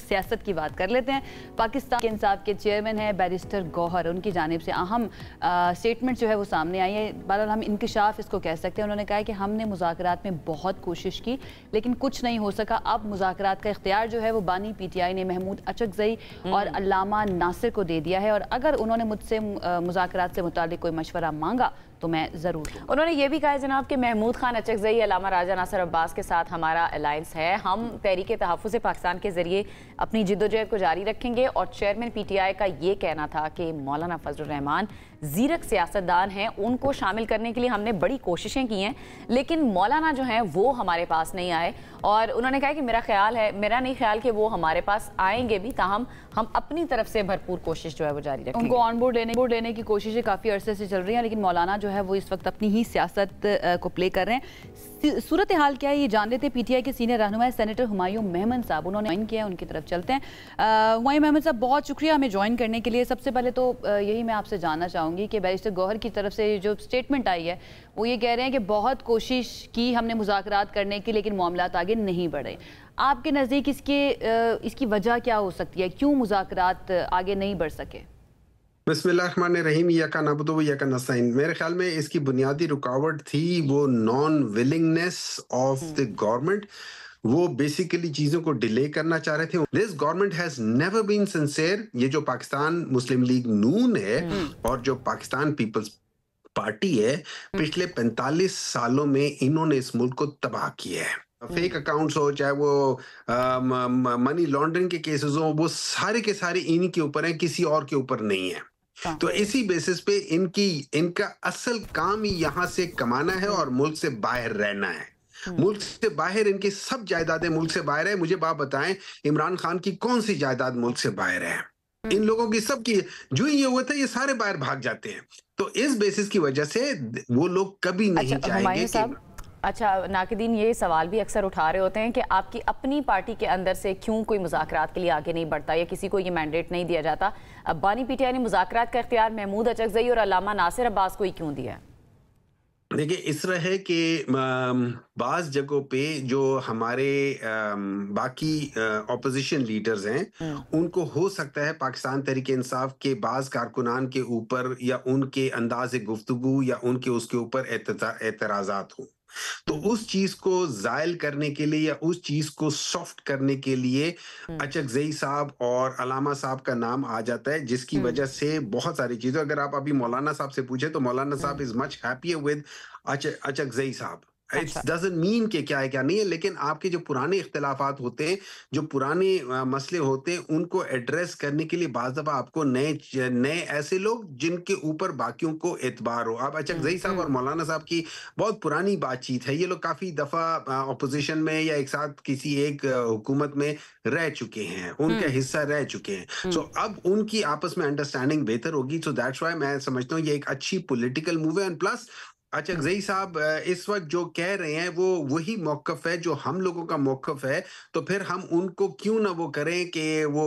سیاست کی بات کر لیتے ہیں۔ پاکستان کے انصاف کے چیئرمین ہیں بیرسٹر گوہر، ان کی جانب سے اہم سٹیٹمنٹ جو ہے وہ سامنے آئی ہے۔ بہرحال ہم انکشاف اس کو کہہ سکتے ہیں۔ انہوں نے کہا کہ ہم نے مذاکرات میں بہت کوشش کی لیکن کچھ نہیں ہو سکا۔ اب مذاکرات کا اختیار جو ہے وہ بانی پی ٹی آئی نے محمود اچکزئی اور علامہ ناصر کو دے دیا ہے، اور اگر انہوں نے مجھ سے مذاکرات سے متعلق کوئی مشورہ مانگا تو میں ضرور دوں۔ انہوں نے یہ بھی کہا ہے جناب کہ محمود خان اچکزئی، علامہ راجہ ناصر عباس کے ساتھ ہمارا الائنس ہے، ہم تحریک تحفظ پاکستان کے ذریعے اپنی جدوجہد کو جاری رکھیں گے۔ اور چیئرمین پی ٹی آئی کا یہ کہنا تھا کہ مولانا فضل الرحمان زیرک سیاستدان ہیں، ان کو شامل کرنے کے لیے ہم نے بڑی کوششیں کی ہیں لیکن مولانا جو ہیں وہ ہمارے پاس نہیں آئے، اور انہوں نے کہا کہ میرا نہیں خیال کہ وہ ہمارے پاس آئیں گے بھی، تاہم ہم اپنی طرف سے بھرپور کوشش جو ہے وہ جاری رکھیں گے۔ ان کو آن بورڈ لینے کی کوششیں کافی عرصے سے چل رہی ہیں لیکن مولانا جو ہے وہ اس وقت اپنی ہی سیاست کو پلے کر رہے ہیں۔ صورتحال کیا ہے یہ جان لیتے ہیں۔ پی ٹی آئی کے سینئر رہنما سینیٹر ہمایوں مہمن صاحب، انہوں نے جوائن کیا ہے، ان کی طرف چلتے ہیں۔ ہمایوں مہمن صاحب بہت شکریہ ہمیں جوائن کرنے کے لیے۔ سب سے پہلے تو یہی میں آپ سے جاننا چاہوں گی کہ بیرسٹر گوہر کی طرف سے جو سٹیٹمنٹ آئی ہے وہ یہ کہہ رہے ہیں کہ بہت کوشش کی ہم نے مذاکرات کرنے کی لیکن معاملات آگے نہیں بڑھے۔ آپ کے نزدیک اس کی وجہ کیا ہو سکتی ہے؟ کیوں مذاکرات آگے نہیں بڑھ سکے؟ بسم اللہ الرحمن الرحیم، یکا نعبد و یکا نستعین۔ میرے خیال میں اس کی بنیادی رکاوٹ تھی وہ نان ولنگنس آف دی گورنمنٹ۔ وہ بیسیکلی چیزوں کو ڈیلے کرنا چاہ رہے تھے۔ This government has never been sincere. یہ جو پاکستان مسلم لیگ نون ہے اور جو پاکستان پیپلز پارٹی ہے، پچھلے 45 سالوں میں انہوں نے اس ملک کو تباہ کیا ہے۔ فیک اکاؤنٹس ہو، چاہے وہ منی لانڈرنگ کے کیسز ہوں، وہ سارے کے سارے انہی کے اوپر ہیں، کسی اور کے اوپر نہیں ہے۔ تو اسی بیسس پہ ان کا اصل کام ہی یہاں سے کمانا ہے اور ملک سے باہر رہنا ہے۔ ملک سے باہر ان کی سب جائیدادیں ملک سے باہر ہے۔ مجھے بات بتائیں عمران خان کی کون سی جائیداد ملک سے باہر ہے؟ ان لوگوں کی سب کی جو یہ ہوا تھا، یہ سارے باہر بھاگ جاتے ہیں۔ تو اس بیسس کی وجہ سے وہ لوگ کبھی نہیں چاہیں گے کہ اچھا ناقدین یہ سوال بھی اکثر اٹھا رہے ہوتے ہیں کہ آپ کی اپنی پارٹی کے اندر سے کیوں کوئی مذاکرات کے لیے آگے نہیں بڑھتا یا کسی کو یہ مینڈیٹ نہیں دیا جاتا؟ اب بانی پی ٹی آئی نے مذاکرات کا اختیار محمود اچکزئی اور علامہ ناصر عباس کو ہی کیوں دیا ہے؟ دیکھیں، اس طرح ہے کہ بعض جگہوں پہ جو ہمارے باقی اپوزیشن لیڈرز ہیں ان کو ہو سکتا ہے پاکستان تحریک انصاف کے بعض کارکنان کے اوپر یا ان کے انداز گفتگو یا ان کے اس کے اوپر اعتراضات ہوں، تو اس چیز کو زائل کرنے کے لیے یا اس چیز کو سافٹ کرنے کے لیے اچکزئی صاحب اور علامہ صاحب کا نام آ جاتا ہے، جس کی وجہ سے بہت ساری چیزیں، اگر آپ ابھی مولانا صاحب سے پوچھیں تو مولانا صاحب از مچ ہیپیئر ود اچکزئی صاحب۔ It doesn't mean کہ کیا ہے کیا نہیں ہے، لیکن آپ کے جو پرانے اختلافات ہوتے ہیں، جو پرانے مسئلے ہوتے ہیں، ان کو ایڈریس کرنے کے لیے بعض دفعہ آپ کو نئے ایسے لوگ جن کے اوپر باقیوں کو اعتبار ہو۔ اب اچکزئی صاحب اور مولانا صاحب کی بہت پرانی بات چیت ہے۔ یہ لوگ کافی دفعہ اپوزیشن میں یا ایک ساتھ کسی ایک حکومت میں رہ چکے ہیں، ان کا حصہ رہ چکے ہیں۔ سو اب ان کی آپس میں انڈرسٹینڈنگ بہتر ہوگی۔ سو دیٹس وائی میں سمجھتا ہوں یہ ایک اچھی پولیٹیکل موو ہے۔ اینڈ پلس اچکزئی صاحب اس وقت جو کہہ رہے ہیں وہ وہی موقف ہے جو ہم لوگوں کا موقف ہے، تو پھر ہم ان کو کیوں نہ وہ کریں کہ وہ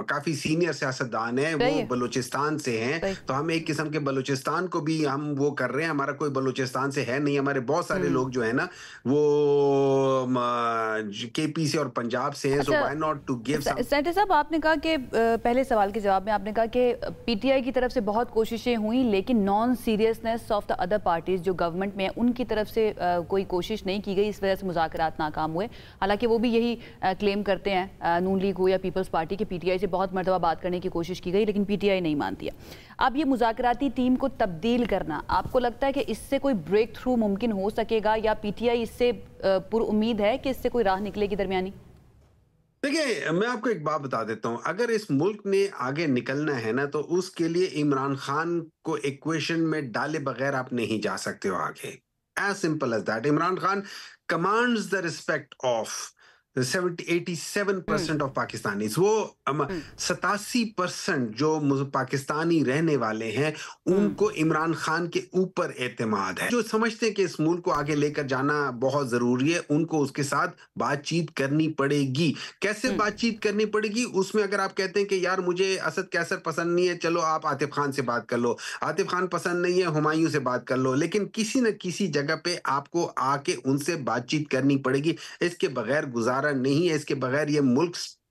کافی سینئر سیاستدان ہیں، وہ بلوچستان سے ہیں، تو ہم ایک قسم کے بلوچستان کو بھی ہم وہ کر رہے ہیں۔ ہمارا کوئی بلوچستان سے ہے نہیں، ہمارے بہت سارے لوگ جو ہیں نا وہ کے پی سے اور پنجاب سے ہیں۔ So why not to give some. Senator صاحب، آپ نے کہا کہ پہلے سوال کے جواب میں آپ نے کہا کہ پی ٹی آئی کی طرف سے بہت کوششیں ہوئیں لیکن naan seriousness of the other parties جو گورنمنٹ میں ہیں ان کی طرف سے کوئی کوشش نہیں کی گئی، اس وجہ سے مذاکرات ناکام ہوئے۔ حالانکہ وہ بھی یہی کلیم کرتے ہیں، نون لیگ ہو یا پیپلز پارٹی، کہ پی ٹی آئی سے بہت مرتبہ بات کرنے کی کوشش کی گئی لیکن پی ٹی آئی نہیں مانتی ہے۔ اب یہ مذاکراتی ٹیم کو تبدیل کرنا، آپ کو لگتا ہے کہ اس سے کوئی بریک تھرو ممکن ہو سکے گا یا پی ٹی آئی اس سے پر امید ہے کہ اس سے کوئی راہ نکلے گی درمیانی؟ دیکھیں، میں آپ کو ایک بات بتا دیتا ہوں، اگر اس ملک نے آگے نکلنا ہے نا تو اس کے لیے عمران خان کو ایکویشن میں ڈالے بغیر آپ نہیں جا سکتے ہو آگے۔ As simple as that. Imran Khan commands the respect of 87% of Pakistanis. وہ 87% جو پاکستانی رہنے والے ہیں ان کو عمران خان کے اوپر اعتماد ہے۔ جو سمجھتے ہیں کہ اس ملک کو آگے لے کر جانا بہت ضروری ہے، ان کو اس کے ساتھ بات چیت کرنی پڑے گی۔ کیسے بات چیت کرنی پڑے گی؟ اس میں اگر آپ کہتے ہیں کہ یار مجھے اسد کیسر پسند نہیں ہے، چلو آپ عاطف خان سے بات کر لو، عاطف خان پسند نہیں ہے، ہمایوں سے بات کر لو، لیکن کسی نہ کسی جگہ پہ آپ کو آ کے ان سے بات چیت کرنی پڑے گی۔ اس کے بغیر گزارا نہیں ہے، اس کے بغیر یہ ملک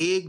$1